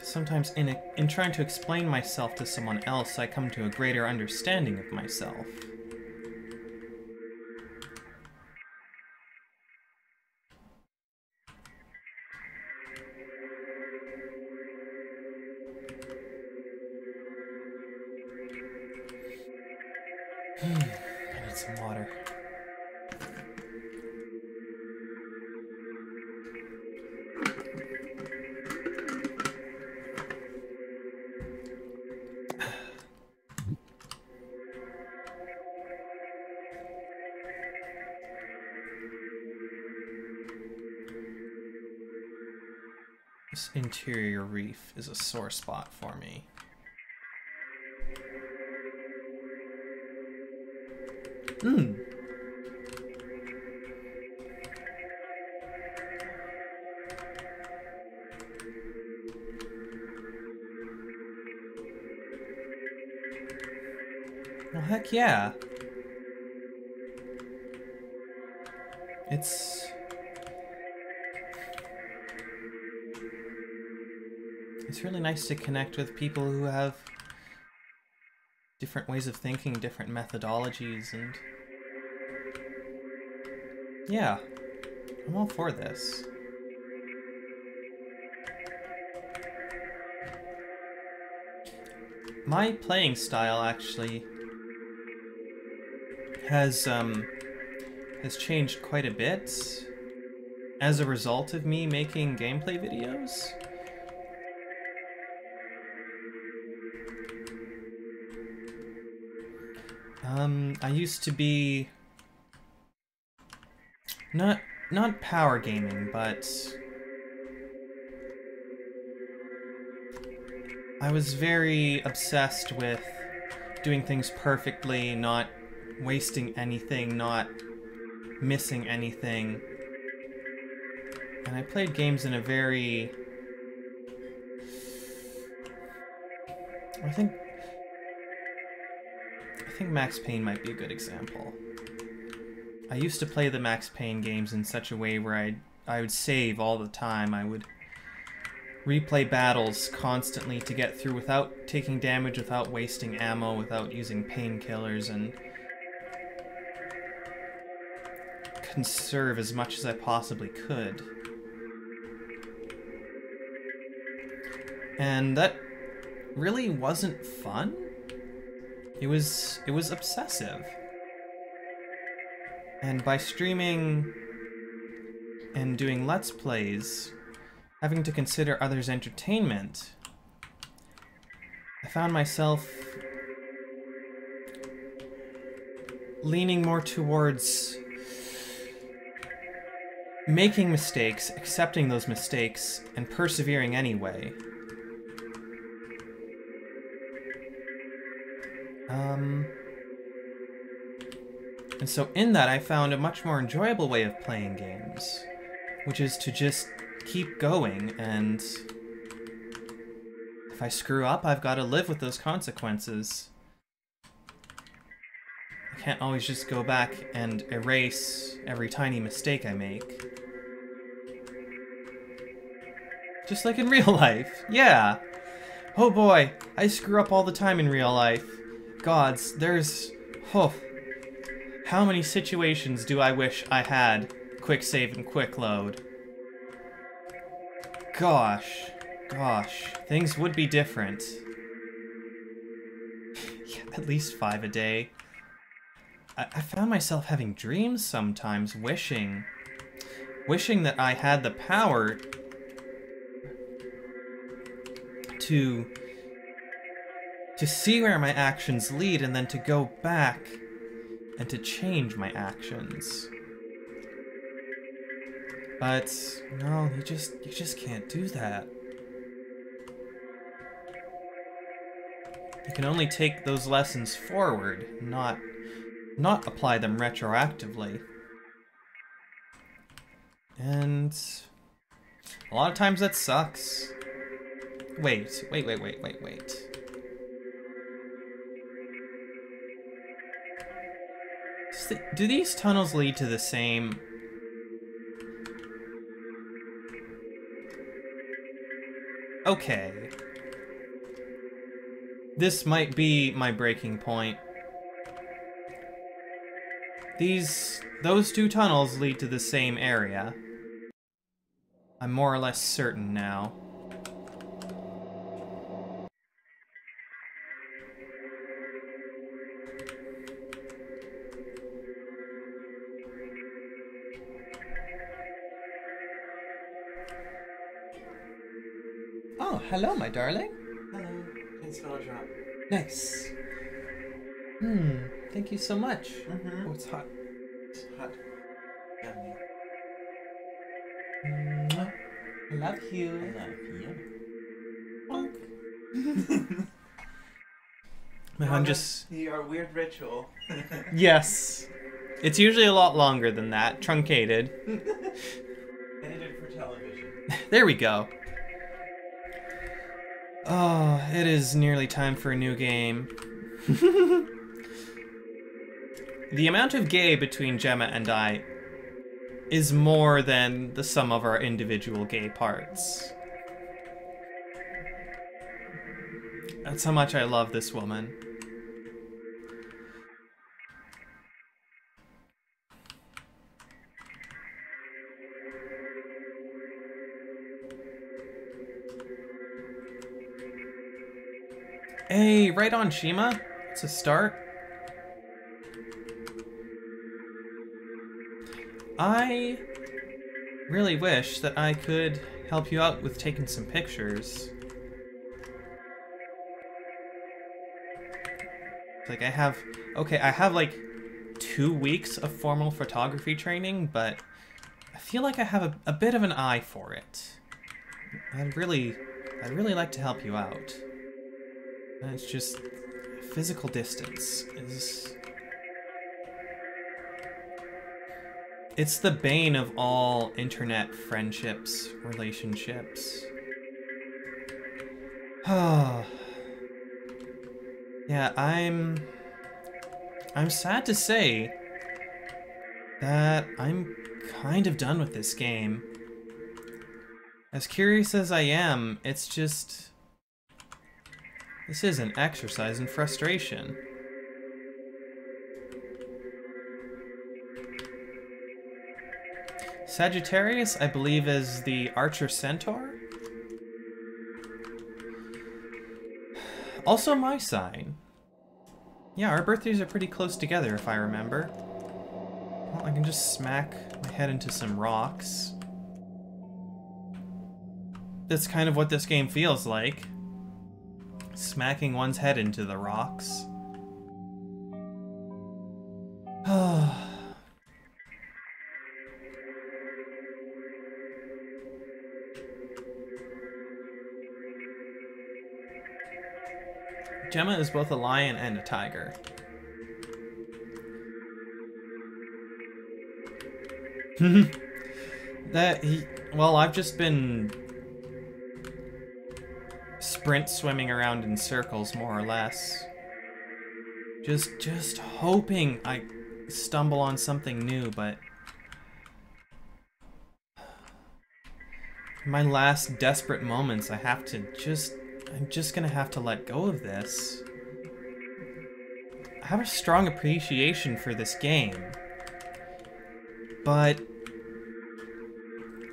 Sometimes in trying to explain myself to someone else, I come to a greater understanding of myself. I need some water. This interior reef is a sore spot for me. Well, heck yeah. It's really nice to connect with people who have different ways of thinking, different methodologies, and yeah, I'm all for this. My playing style actually has changed quite a bit as a result of me making gameplay videos. I used to be not power gaming, but I was very obsessed with doing things perfectly, not wasting anything, not missing anything. And I played games in a very... I think Max Payne might be a good example. I used to play the Max Payne games in such a way where I would save all the time. I would replay battles constantly to get through without taking damage, without wasting ammo, without using painkillers, and conserve as much as I possibly could. And that really wasn't fun. It was obsessive. And by streaming and doing Let's Plays, having to consider others' entertainment, I found myself leaning more towards making mistakes, accepting those mistakes, and persevering anyway. And so in that, I found a much more enjoyable way of playing games. which is to just keep going, and if I screw up, I've got to live with those consequences. I can't always just go back and erase every tiny mistake I make. Just like in real life, yeah. Oh boy, I screw up all the time in real life. Gods, there's... oh, how many situations do I wish I had quick save and quick load? Gosh, things would be different. Yeah, at least 5 a day. I found myself having dreams sometimes, wishing that I had the power to see where my actions lead, and then to go back and to change my actions. But no, you just can't do that. You can only take those lessons forward, not apply them retroactively. And a lot of times that sucks. Wait. Do these tunnels lead to the same... Okay. This might be my breaking point. Those 2 tunnels lead to the same area. I'm more or less certain now. Oh, hello, my darling. Hello. It's snowdrop. Nice. Thank you so much. Mm-hmm. Oh, it's hot. It's hot. Yummy. Mwah. I love you. I love Bonk. I'm just... Your weird ritual. Yes. It's usually a lot longer than that. Truncated. Edited for television. There we go. Oh, it is nearly time for a new game. The amount of gay between Gemma and I is more than the sum of our individual gay parts. That's how much I love this woman. Hey, right on, Shima. It's a start. I really wish that I could help you out with taking some pictures. Like I have like 2 weeks of formal photography training, but I feel like I have a bit of an eye for it. I'd really like to help you out. And it's just physical distance is... It's the bane of all internet friendships, relationships. Yeah, I'm sad to say that I'm kind of done with this game. As curious as I am, it's just... This is an exercise in frustration. Sagittarius, I believe, is the Archer Centaur. Also my sign. Yeah, our birthdays are pretty close together, if I remember. Well, I can just smack my head into some rocks. That's kind of what this game feels like. Smacking one's head into the rocks. Gemma is both a lion and a tiger. Well, I've just been sprint swimming around in circles, more or less. Just hoping I stumble on something new, but in my last desperate moments, I'm just gonna have to let go of this. I have a strong appreciation for this game, but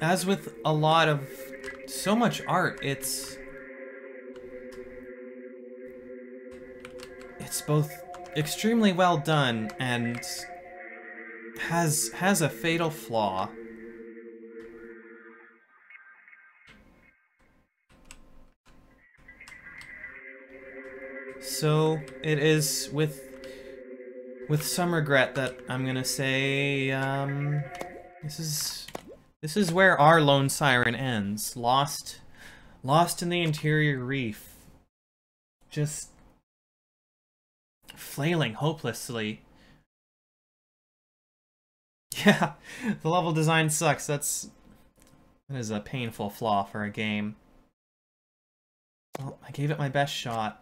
as with a lot of so much art, it's both extremely well done and has a fatal flaw. So it is with some regret that I'm gonna say this is where our lone siren ends, lost in the interior reef, just flailing hopelessly. Yeah, the level design sucks. That is a painful flaw for a game. Well, I gave it my best shot.